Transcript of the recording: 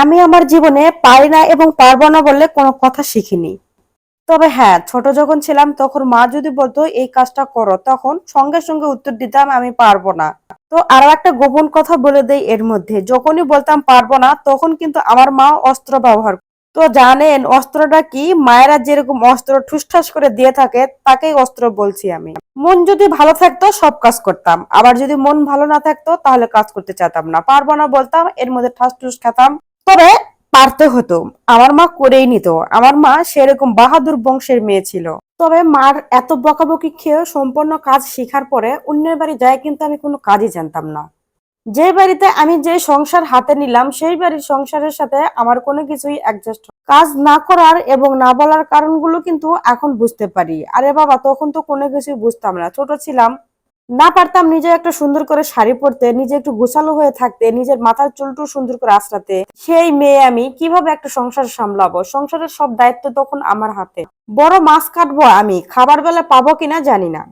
আমি আমার জীবনে পারি না এবং পারবো না বললে কোনো কথা শিখিনি। তবে হ্যাঁ, ছোট যখন ছিলাম তখন মা যদি বলতো এই কাজটা করো, তখন সঙ্গে সঙ্গে উত্তর দিতাম আমি পারবো না। তো আরো একটা গোপন কথা বলে দেই এর মধ্যে, যখনই বলতাম পারবো না তখন কিন্তু আমার মা অস্ত্র ব্যবহার করতো। তো জানেন অস্ত্রটা কি? মায়েরা যেরকম অস্ত্র ঠুসঠাস করে দিয়ে থাকে তাকেই অস্ত্র বলছি আমি। মন যদি ভালো থাকতো সব কাজ করতাম, আবার যদি মন ভালো না থাকতো তাহলে কাজ করতে চাইতাম না, পারবো না বলতাম, এর মধ্যে ঠাস ঠুস খেতাম। তবে পারতে হতো, আমার মা করেই নিত। আমার মা সেরকম বাহাদুর বংশের মেয়ে ছিল। তবে মার এত বকাবকি খেয়েও সম্পূর্ণ কাজ শেখার পরে অন্যের বাড়ি যায় কিন্তু আমি কোনো কাজই জানতাম না। যে বাড়িতে আমি যে সংসার হাতে নিলাম সেই বাড়ির সংসারের সাথে আমার কোনো কিছুই অ্যাডজাস্ট কাজ না করার এবং না বলার কারণগুলো কিন্তু এখন বুঝতে পারি। আরে বাবা, তখন তো কোনো কিছুই বুঝতাম না, ছোট ছিলাম, না পারতাম নিজে একটা সুন্দর করে শাড়ি পরতে, নিজে একটু গোছালো হয়ে থাকতে, নিজের মাথার চুলটু সুন্দর করে আঁচড়াতে। সেই মেয়ে আমি কিভাবে একটা সংসার সামলাবো? সংসারের সব দায়িত্ব তখন আমার হাতে। বড় মাছ কাটবো আমি, খাবার বেলা পাবো কিনা জানি না।